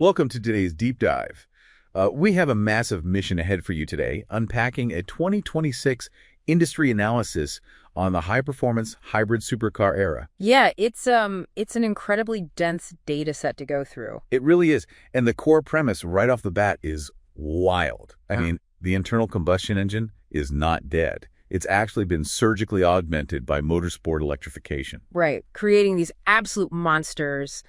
Welcome to today's deep dive. We have a massive mission ahead for you today, unpacking a 2026 industry analysis on the high-performance hybrid supercar era. Yeah, it's an incredibly dense data set to go through. It really is, and the core premise right off the bat is wild. I Yeah. mean, the internal combustion engine is not dead. It's actually been surgically augmented by motorsport electrification. Right, creating these absolute monsters,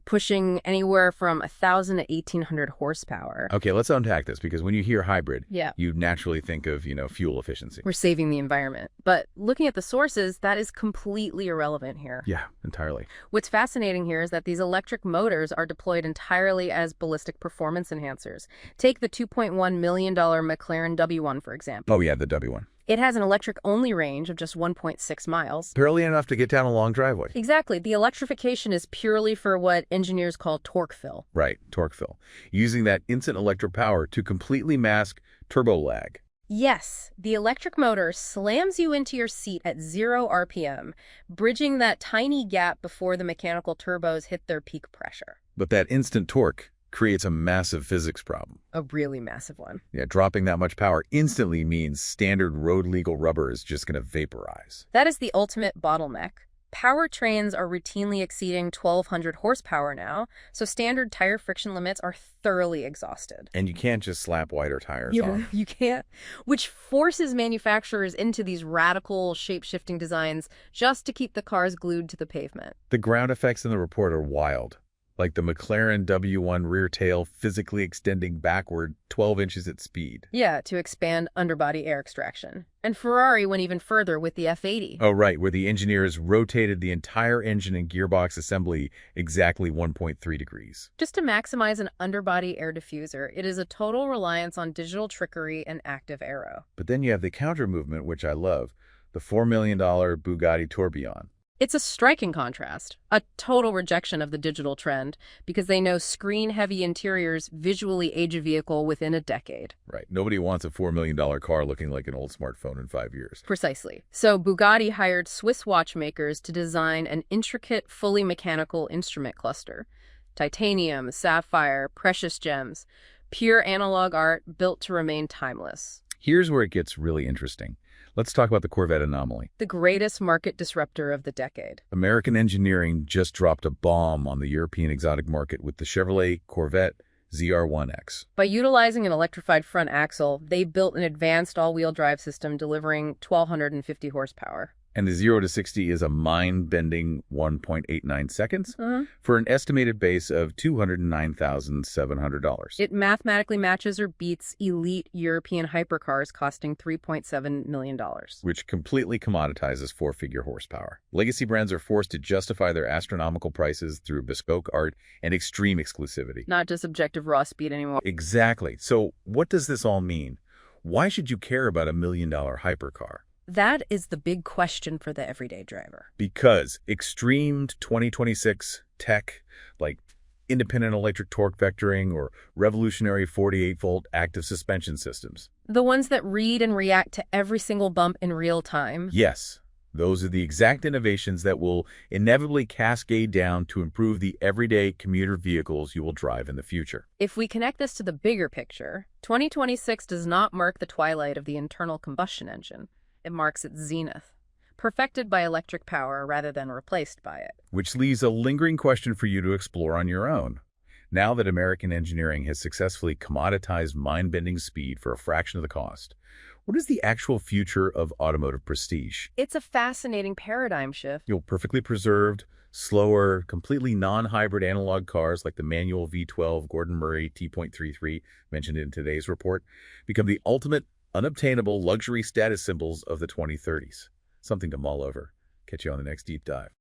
pushing anywhere from 1,000 to 1,800 horsepower. Okay, let's unpack this because when you hear hybrid, Yeah. you naturally think of, fuel efficiency. We're saving the environment. But looking at the sources, that is completely irrelevant here. Yeah, entirely. What's fascinating here is that these electric motors are deployed entirely as ballistic performance enhancers. Take the $2.1 million McLaren W1, for example. Oh yeah, the W1. It has an electric-only range of just 1.6 miles. Barely enough to get down a long driveway. Exactly. The electrification is purely for what engineers call torque fill. Right, torque fill. Using that instant electric power to completely mask turbo lag. Yes, the electric motor slams you into your seat at 0 RPM, bridging that tiny gap before the mechanical turbos hit their peak pressure. But that instant torque creates a massive physics problem. A really massive one. Yeah, dropping that much power instantly means standard road-legal rubber is just going to vaporize. That is the ultimate bottleneck. Powertrains are routinely exceeding 1,200 horsepower now, so standard tire friction limits are thoroughly exhausted. And you can't just slap wider tires on. You can't, which forces manufacturers into these radical shape-shifting designs just to keep the cars glued to the pavement. The ground effects in the report are wild. Like the McLaren W1 rear tail physically extending backward 12 inches at speed. Yeah, to expand underbody air extraction. And Ferrari went even further with the F80. Oh, right, where the engineers rotated the entire engine and gearbox assembly exactly 1.3 degrees. Just to maximize an underbody air diffuser, it is a total reliance on digital trickery and active aero. But then you have the counter movement, which I love, the $4 million Bugatti Tourbillon. It's a striking contrast, a total rejection of the digital trend, because they know screen-heavy interiors visually age a vehicle within a decade. Right. Nobody wants a $4 million car looking like an old smartphone in 5 years. Precisely. So Bugatti hired Swiss watchmakers to design an intricate, fully mechanical instrument cluster. Titanium, sapphire, precious gems, pure analog art built to remain timeless. Here's where it gets really interesting. Let's talk about the Corvette anomaly. The greatest market disruptor of the decade. American engineering just dropped a bomb on the European exotic market with the Chevrolet Corvette ZR1X. By utilizing an electrified front axle, they built an advanced all-wheel drive system delivering 1,250 horsepower. And the 0 to 60 is a mind-bending 1.89 seconds for an estimated base of $209,700. It mathematically matches or beats elite European hypercars costing $3.7 million. Which completely commoditizes four-figure horsepower. Legacy brands are forced to justify their astronomical prices through bespoke art and extreme exclusivity. Not just objective raw speed anymore. Exactly. So what does this all mean? Why should you care about a $1 million hypercar? That is the big question for the everyday driver. Because extreme 2026 tech, like independent electric torque vectoring or revolutionary 48-volt active suspension systems. The ones that read and react to every single bump in real time. Yes, those are the exact innovations that will inevitably cascade down to improve the everyday commuter vehicles you will drive in the future. If we connect this to the bigger picture, 2026 does not mark the twilight of the internal combustion engine. It marks its zenith, perfected by electric power rather than replaced by it. Which leaves a lingering question for you to explore on your own. Now that American engineering has successfully commoditized mind-bending speed for a fraction of the cost, what is the actual future of automotive prestige? It's a fascinating paradigm shift. Perfectly preserved, slower, completely non-hybrid analog cars like the manual V12 Gordon Murray T.33 mentioned in today's report become the ultimate unobtainable luxury status symbols of the 2030s. Something to mull over. Catch you on the next deep dive.